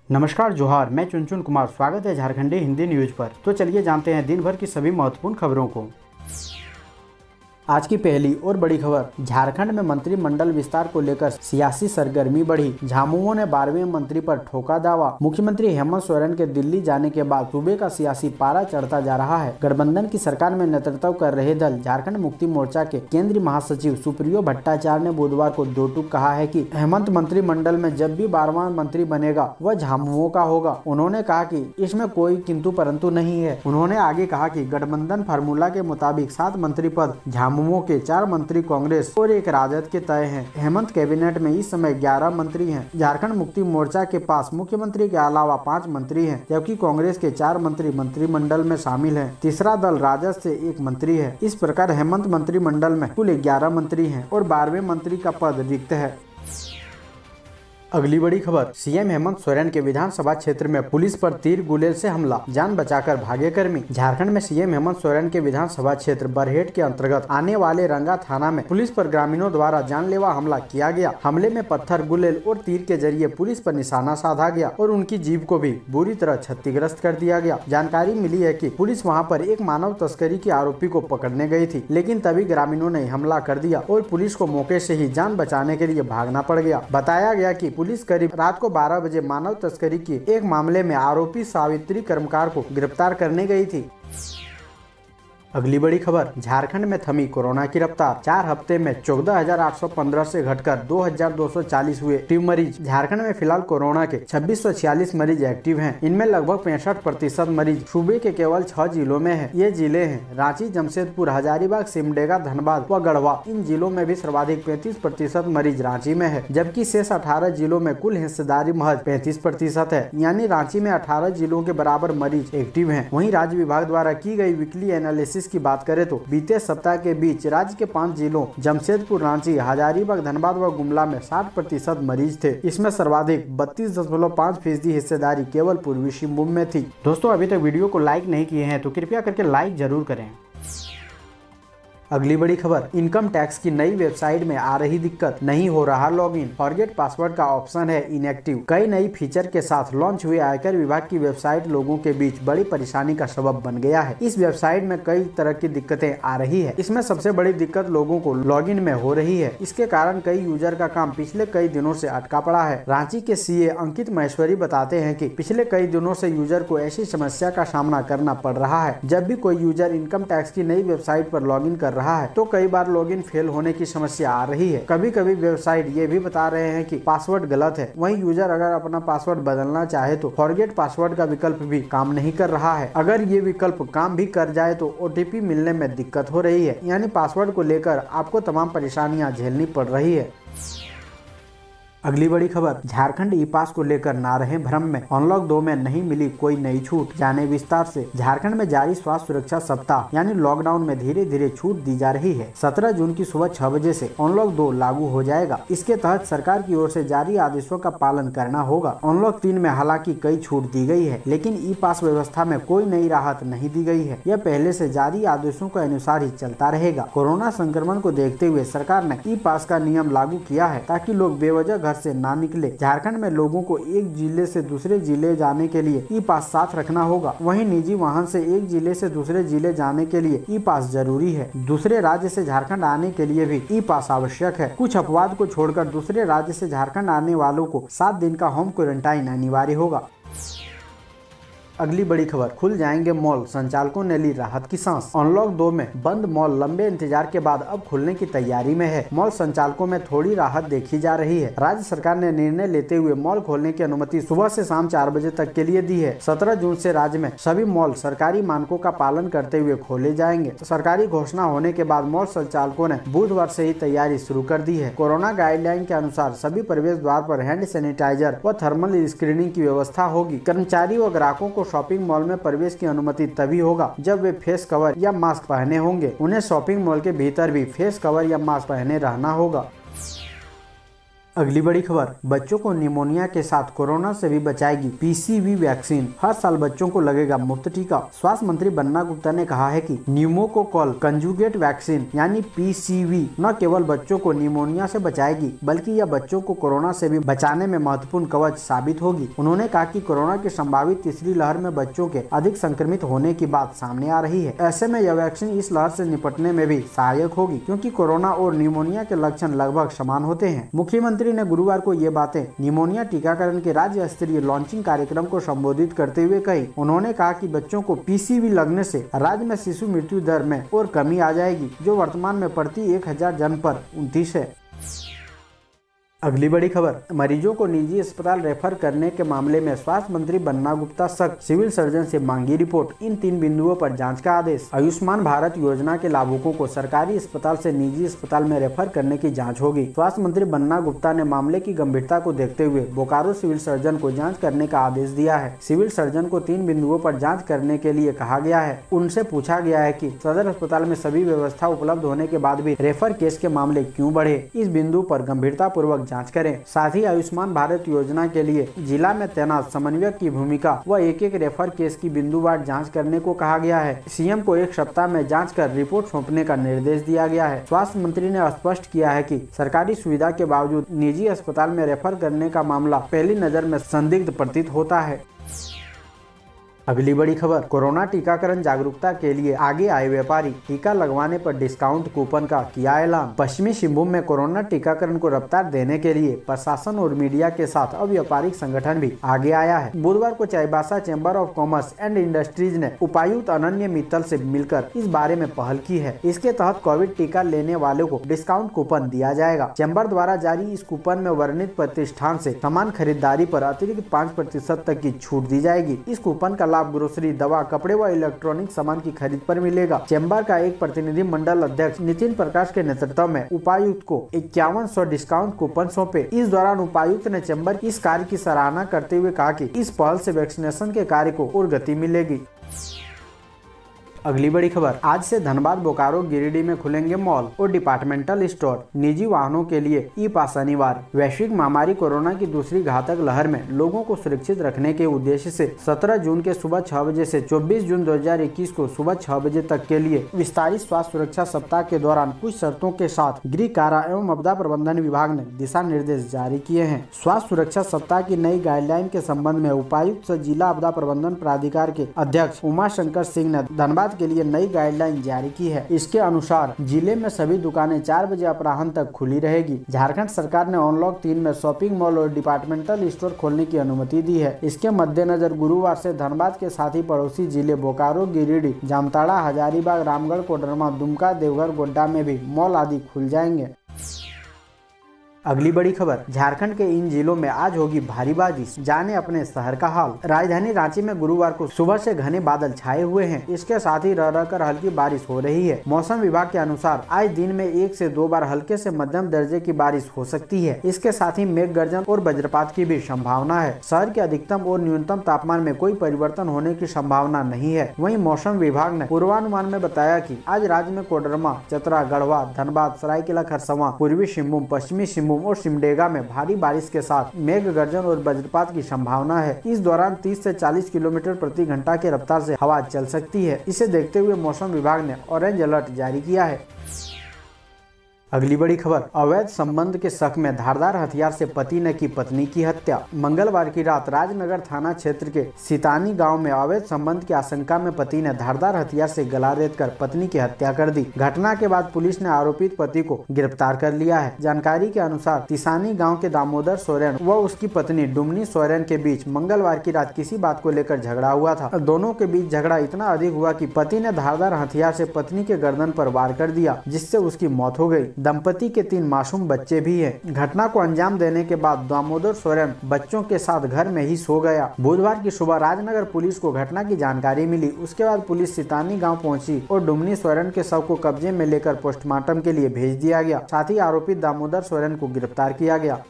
नमस्कार जोहार, मैं चुनचुन कुमार। स्वागत है झारखंडी हिंदी न्यूज पर। तो चलिए जानते हैं दिन भर की सभी महत्वपूर्ण खबरों को। आज की पहली और बड़ी खबर, झारखंड में मंत्रिमंडल विस्तार को लेकर सियासी सरगर्मी बढ़ी। झामुमो ने 12वें मंत्री पर ठोका दावा। मुख्यमंत्री हेमंत सोरेन के दिल्ली जाने के बाद सूबे का सियासी पारा चढ़ता जा रहा है। गठबंधन की सरकार में नेतृत्व कर रहे दल झारखंड मुक्ति मोर्चा के केंद्रीय महासचिव सुप्रियो भट्टाचार्य ने बुधवार को दो टूक कहा है कि हेमंत मंत्रिमंडल में जब भी 12वां मंत्री बनेगा वह झामुमो का होगा। उन्होंने कहा कि इसमें कोई किंतु परंतु नहीं है। उन्होंने आगे कहा कि गठबंधन फार्मूला के मुताबिक 7 मंत्री पद झामुमो के, 4 मंत्री कांग्रेस और 1 राजद के तय हैं। हेमंत कैबिनेट में इस समय 11 मंत्री हैं। झारखंड मुक्ति मोर्चा के पास मुख्यमंत्री के अलावा 5 मंत्री हैं, जबकि कांग्रेस के 4 मंत्री मंत्रिमंडल में शामिल हैं। तीसरा दल राजद से 1 मंत्री है। इस प्रकार हेमंत मंत्रिमंडल में कुल 11 मंत्री हैं और 12वें मंत्री का पद रिक्त है। अगली बड़ी खबर, सीएम हेमंत सोरेन के विधानसभा क्षेत्र में पुलिस पर तीर गुलेल से हमला, जान बचाकर भागे कर्मी। झारखंड में सीएम हेमंत सोरेन के विधानसभा क्षेत्र बरहेट के अंतर्गत आने वाले रंगा थाना में पुलिस पर ग्रामीणों द्वारा जानलेवा हमला किया गया। हमले में पत्थर, गुलेल और तीर के जरिए पुलिस पर निशाना साधा गया और उनकी जीप को भी बुरी तरह क्षतिग्रस्त कर दिया गया। जानकारी मिली है कि पुलिस वहां पर एक मानव तस्करी के आरोपी को पकड़ने गई थी, लेकिन तभी ग्रामीणों ने हमला कर दिया और पुलिस को मौके से ही जान बचाने के लिए भागना पड़ गया। बताया गया कि पुलिस करीब रात को 12 बजे मानव तस्करी के एक मामले में आरोपी सावित्री कर्मकार को गिरफ्तार करने गई थी। अगली बड़ी खबर, झारखंड में थमी कोरोना की रफ्तार। 4 हफ्ते में 14,815 से घटकर 2,240 हुए एक्टिव मरीज। झारखंड में फिलहाल कोरोना के 2646 मरीज एक्टिव हैं। इनमें लगभग 65% मरीज सूबे के केवल 6 जिलों में हैं। ये जिले हैं रांची, जमशेदपुर, हजारीबाग, सिमडेगा, धनबाद व गढ़वा। इन जिलों में भी सर्वाधिक 35% मरीज रांची में है, जबकि शेष 18 जिलों में कुल हिस्सेदारी महज 35% है, यानी रांची में 18 जिलों के बराबर मरीज एक्टिव है। वहीं राज्य विभाग द्वारा की गई वीकली एनालिसिस की बात करें तो बीते सप्ताह के बीच राज्य के 5 जिलों जमशेदपुर, रांची, हजारीबाग, धनबाद व गुमला में 60% मरीज थे। इसमें सर्वाधिक 32.5% हिस्सेदारी केवल पूर्वी सिंहभूम में थी। दोस्तों, अभी तक वीडियो को लाइक नहीं किए हैं तो कृपया करके लाइक जरूर करें। अगली बड़ी खबर, इनकम टैक्स की नई वेबसाइट में आ रही दिक्कत, नहीं हो रहा लॉगिन। फॉरगेट पासवर्ड का ऑप्शन है इनएक्टिव। कई नई फीचर के साथ लॉन्च हुए आयकर विभाग की वेबसाइट लोगों के बीच बड़ी परेशानी का सबब बन गया है। इस वेबसाइट में कई तरह की दिक्कतें आ रही है। इसमें सबसे बड़ी दिक्कत लोगों को लॉगिन में हो रही है। इसके कारण कई यूजर का काम पिछले कई दिनों से अटका पड़ा है। रांची के सीए अंकित महेश्वरी बताते हैं कि पिछले कई दिनों से यूजर को ऐसी समस्या का सामना करना पड़ रहा है। जब भी कोई यूजर इनकम टैक्स की नई वेबसाइट पर लॉगिन कर रहा है तो कई बार लॉगिन फेल होने की समस्या आ रही है। कभी कभी वेबसाइट ये भी बता रहे हैं कि पासवर्ड गलत है। वहीं यूजर अगर अपना पासवर्ड बदलना चाहे तो फॉरगेट पासवर्ड का विकल्प भी काम नहीं कर रहा है। अगर ये विकल्प काम भी कर जाए तो OTP मिलने में दिक्कत हो रही है, यानी पासवर्ड को लेकर आपको तमाम परेशानियां झेलनी पड़ रही है। अगली बड़ी खबर, झारखंड ई पास को लेकर ना रहे भ्रम में। अनलॉक 2 में नहीं मिली कोई नई छूट, जाने विस्तार से। झारखंड में जारी स्वास्थ्य सुरक्षा सप्ताह यानी लॉकडाउन में धीरे धीरे छूट दी जा रही है। 17 जून की सुबह 6 बजे से अनलॉक 2 लागू हो जाएगा। इसके तहत सरकार की ओर से जारी आदेशों का पालन करना होगा। अनलॉक 3 में हालांकि कई छूट दी गई है, लेकिन ई पास व्यवस्था में कोई नई राहत नहीं दी गई है। यह पहले से जारी आदेशों के अनुसार ही चलता रहेगा। कोरोना संक्रमण को देखते हुए सरकार ने ई पास का नियम लागू किया है ताकि लोग बेवजह घर से ना निकले। झारखंड में लोगों को एक जिले से दूसरे जिले जाने के लिए ई पास साथ रखना होगा। वहीं निजी वाहन से एक जिले से दूसरे जिले जाने के लिए ई पास जरूरी है। दूसरे राज्य से झारखंड आने के लिए भी ई पास आवश्यक है। कुछ अपवाद को छोड़कर दूसरे राज्य से झारखंड आने वालों को 7 दिन का होम क्वारंटाइन अनिवार्य होगा। अगली बड़ी खबर, खुल जाएंगे मॉल, संचालकों ने ली राहत की सांस। अनलॉक 2 में बंद मॉल लंबे इंतजार के बाद अब खुलने की तैयारी में है। मॉल संचालकों में थोड़ी राहत देखी जा रही है। राज्य सरकार ने निर्णय लेते हुए मॉल खोलने की अनुमति सुबह से शाम 4 बजे तक के लिए दी है। 17 जून से राज्य में सभी मॉल सरकारी मानकों का पालन करते हुए खोले जाएंगे। सरकारी घोषणा होने के बाद मॉल संचालकों ने बुधवार से ही तैयारी शुरू कर दी है। कोरोना गाइडलाइन के अनुसार सभी प्रवेश द्वार पर हैंड सैनिटाइजर व थर्मल स्क्रीनिंग की व्यवस्था होगी। कर्मचारी व ग्राहकों को शॉपिंग मॉल में प्रवेश की अनुमति तभी होगा जब वे फेस कवर या मास्क पहने होंगे। उन्हें शॉपिंग मॉल के भीतर भी फेस कवर या मास्क पहने रहना होगा। अगली बड़ी खबर, बच्चों को निमोनिया के साथ कोरोना से भी बचाएगी पीसीवी वैक्सीन। हर साल बच्चों को लगेगा मुफ्त टीका। स्वास्थ्य मंत्री बन्ना गुप्ता ने कहा है कि न्यूमोकोकल कंजुगेट वैक्सीन यानी पीसीवी न केवल बच्चों को निमोनिया से बचाएगी बल्कि यह बच्चों को कोरोना से भी बचाने में महत्वपूर्ण कवच साबित होगी। उन्होंने कहा कि कोरोना की संभावित तीसरी लहर में बच्चों के अधिक संक्रमित होने की बात सामने आ रही है। ऐसे में यह वैक्सीन इस लहर से निपटने में भी सहायक होगी, क्योंकि कोरोना और निमोनिया के लक्षण लगभग समान होते हैं। मुख्यमंत्री ने गुरुवार को ये बातें निमोनिया टीकाकरण के राज्य स्तरीय लॉन्चिंग कार्यक्रम को संबोधित करते हुए कही। उन्होंने कहा कि बच्चों को पीसीवी लगने से राज्य में शिशु मृत्यु दर में और कमी आ जाएगी, जो वर्तमान में प्रति 1000 जन पर 29 है। अगली बड़ी खबर, मरीजों को निजी अस्पताल रेफर करने के मामले में स्वास्थ्य मंत्री बन्ना गुप्ता सख्त, सिविल सर्जन से मांगी रिपोर्ट। इन 3 बिंदुओं पर जांच का आदेश। आयुष्मान भारत योजना के लाभुकों को सरकारी अस्पताल से निजी अस्पताल में रेफर करने की जांच होगी। स्वास्थ्य मंत्री बन्ना गुप्ता ने मामले की गंभीरता को देखते हुए बोकारो सिविल सर्जन को जाँच करने का आदेश दिया है। सिविल सर्जन को 3 बिंदुओं पर जाँच करने के लिए कहा गया है। उनसे पूछा गया है कि सदर अस्पताल में सभी व्यवस्था उपलब्ध होने के बाद भी रेफर केस के मामले क्यों बढ़े, इस बिंदु पर गंभीरता पूर्वक जांच करें। साथ ही आयुष्मान भारत योजना के लिए जिला में तैनात समन्वयक की भूमिका व एक रेफर केस की बिंदुवार जांच करने को कहा गया है। सीएम को 1 सप्ताह में जांच कर रिपोर्ट सौंपने का निर्देश दिया गया है। स्वास्थ्य मंत्री ने स्पष्ट किया है कि सरकारी सुविधा के बावजूद निजी अस्पताल में रेफर करने का मामला पहली नजर में संदिग्ध प्रतीत होता है। अगली बड़ी खबर, कोरोना टीकाकरण जागरूकता के लिए आगे आए व्यापारी, टीका लगवाने पर डिस्काउंट कूपन का किया ऐलान। पश्चिमी सिंहभूम में कोरोना टीकाकरण को रफ्तार देने के लिए प्रशासन और मीडिया के साथ अब व्यापारिक संगठन भी आगे आया है। बुधवार को Chaibasa chamber of commerce and industries ने उपायुक्त अनन्य मित्तल से मिलकर इस बारे में पहल की है। इसके तहत कोविड टीका लेने वालों को डिस्काउंट कूपन दिया जाएगा। चैम्बर द्वारा जारी इस कूपन में वर्णित प्रतिष्ठान से सामान खरीदारी पर अतिरिक्त 5% तक की छूट दी जाएगी। इस कूपन का लाभ ग्रोसरी, दवा, कपड़े व इलेक्ट्रॉनिक सामान की खरीद पर मिलेगा। चैम्बर का एक प्रतिनिधि मंडल अध्यक्ष नितिन प्रकाश के नेतृत्व में उपायुक्त को 5100 डिस्काउंट कूपन सौंपे। इस दौरान उपायुक्त ने चैम्बर की इस कार्य की सराहना करते हुए कहा कि इस पहल से वैक्सीनेशन के कार्य को और गति मिलेगी। अगली बड़ी खबर, आज से धनबाद, बोकारो, गिरिडीह में खुलेंगे मॉल और डिपार्टमेंटल स्टोर। निजी वाहनों के लिए ई पास अनिवार्य। वैश्विक महामारी कोरोना की दूसरी घातक लहर में लोगों को सुरक्षित रखने के उद्देश्य से 17 जून के सुबह 6 बजे से 24 जून 2021 को सुबह 6 बजे तक के लिए विस्तारित स्वास्थ्य सुरक्षा सप्ताह के दौरान कुछ शर्तों के साथ गृह, कारा एवं आपदा प्रबंधन विभाग ने दिशा निर्देश जारी किए हैं। स्वास्थ्य सुरक्षा सप्ताह की नई गाइडलाइन के संबंध में उपायुक्त से जिला आपदा प्रबंधन प्राधिकार के अध्यक्ष उमा शंकर सिंह ने धनबाद के लिए नई गाइडलाइन जारी की है। इसके अनुसार जिले में सभी दुकानें 4 बजे अपराह्न तक खुली रहेगी। झारखंड सरकार ने अनलॉक 3 में शॉपिंग मॉल और डिपार्टमेंटल स्टोर खोलने की अनुमति दी है। इसके मद्देनजर गुरुवार से धनबाद के साथ ही पड़ोसी जिले बोकारो, गिरिडीह, जामताड़ा, हजारीबाग, रामगढ़, कोडरमा, दुमका, देवघर, गोड्डा में भी मॉल आदि खुल जाएंगे। अगली बड़ी खबर, झारखंड के इन जिलों में आज होगी भारी बारिश, जाने अपने शहर का हाल। राजधानी रांची में गुरुवार को सुबह से घने बादल छाए हुए हैं। इसके साथ ही रह रह कर हल्की बारिश हो रही है। मौसम विभाग के अनुसार आज दिन में 1 से 2 बार हल्के से मध्यम दर्जे की बारिश हो सकती है। इसके साथ ही मेघ गर्जन और वज्रपात की भी संभावना है। शहर के अधिकतम और न्यूनतम तापमान में कोई परिवर्तन होने की संभावना नहीं है। वहीं मौसम विभाग ने पूर्वानुमान में बताया कि आज राज्य में कोडरमा, चतरा, गढ़वा, धनबाद, सरायकेला खरसावां, पूर्वी सिंहभूम, पश्चिमी सिंहभूम और सिमडेगा में भारी बारिश के साथ मेघ गर्जन और वज्रपात की संभावना है। इस दौरान 30 से 40 किलोमीटर प्रति घंटा के रफ्तार से हवा चल सकती है। इसे देखते हुए मौसम विभाग ने ऑरेंज अलर्ट जारी किया है। अगली बड़ी खबर, अवैध संबंध के शक में धारदार हथियार से पति ने की पत्नी की हत्या। मंगलवार की रात राजनगर थाना क्षेत्र के सितानी गांव में अवैध संबंध की आशंका में पति ने धारदार हथियार से गला रेतकर पत्नी की हत्या कर दी। घटना के बाद पुलिस ने आरोपित पति को गिरफ्तार कर लिया है। जानकारी के अनुसार तिसानी गाँव के दामोदर सोरेन व उसकी पत्नी डुमनी सोरेन के बीच मंगलवार की रात किसी बात को लेकर झगड़ा हुआ था। दोनों के बीच झगड़ा इतना अधिक हुआ कि पति ने धारदार हथियार से पत्नी के गर्दन पर वार कर दिया, जिससे उसकी मौत हो गई। दंपति के 3 मासूम बच्चे भी हैं। घटना को अंजाम देने के बाद दामोदर सोरेन बच्चों के साथ घर में ही सो गया। बुधवार की सुबह राजनगर पुलिस को घटना की जानकारी मिली। उसके बाद पुलिस सितानी गांव पहुंची और डुमनी सोरेन के शव को कब्जे में लेकर पोस्टमार्टम के लिए भेज दिया गया। साथ ही आरोपी दामोदर सोरेन को गिरफ्तार किया गया।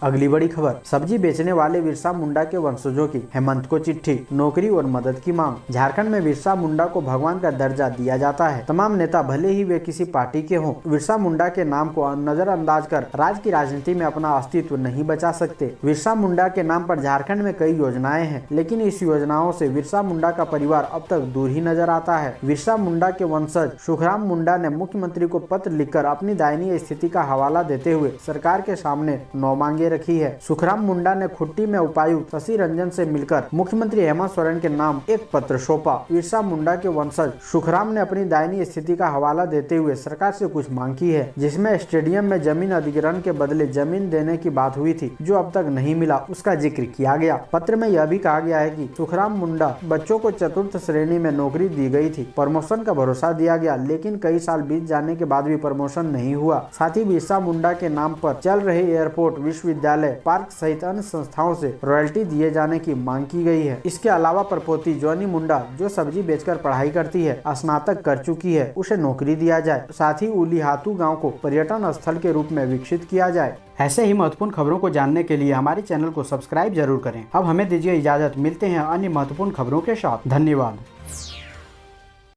अगली बड़ी खबर, सब्जी बेचने वाले बिरसा मुंडा के वंशजों की हेमंत को चिट्ठी, नौकरी और मदद की मांग। झारखंड में बिरसा मुंडा को भगवान का दर्जा दिया जाता है। तमाम नेता भले ही वे किसी पार्टी के हों, बिरसा मुंडा के नाम को नजरअंदाज कर राज्य की राजनीति में अपना अस्तित्व नहीं बचा सकते। बिरसा मुंडा के नाम पर झारखंड में कई योजनाएं हैं, लेकिन इस योजनाओं से बिरसा मुंडा का परिवार अब तक दूर ही नजर आता है। बिरसा मुंडा के वंशज सुखराम मुंडा ने मुख्यमंत्री को पत्र लिखकर अपनी दयनीय स्थिति का हवाला देते हुए सरकार के सामने 9 मांगे रखी है। सुखराम मुंडा ने खुट्टी में उपायुक्त शशि रंजन से मिलकर मुख्यमंत्री हेमंत सोरेन के नाम एक पत्र सौंपा। बिरसा मुंडा के वंशज सुखराम ने अपनी दयनीय स्थिति का हवाला देते हुए सरकार से कुछ मांग की है, जिसमें स्टेडियम में जमीन अधिग्रहण के बदले जमीन देने की बात हुई थी, जो अब तक नहीं मिला, उसका जिक्र किया गया। पत्र में यह भी कहा गया है कि सुखराम मुंडा बच्चों को चतुर्थ श्रेणी में नौकरी दी गई थी, प्रमोशन का भरोसा दिया गया, लेकिन कई साल बीत जाने के बाद भी प्रमोशन नहीं हुआ। साथ ही बिरसा मुंडा के नाम पर चल रहे एयरपोर्ट, विश्वविद्यालय, पार्क सहित अन्य संस्थाओं से रॉयल्टी दिए जाने की मांग की गई है। इसके अलावा प्रपोती जॉनी मुंडा, जो सब्जी बेचकर पढ़ाई करती है, स्नातक कर चुकी है, उसे नौकरी दिया जाए। साथ ही उलीहातू गांव को पर्यटन स्थल के रूप में विकसित किया जाए। ऐसे ही महत्वपूर्ण खबरों को जानने के लिए हमारे चैनल को सब्सक्राइब जरूर करें। अब हमें दीजिए इजाजत, मिलते हैं अन्य महत्वपूर्ण खबरों के साथ। धन्यवाद।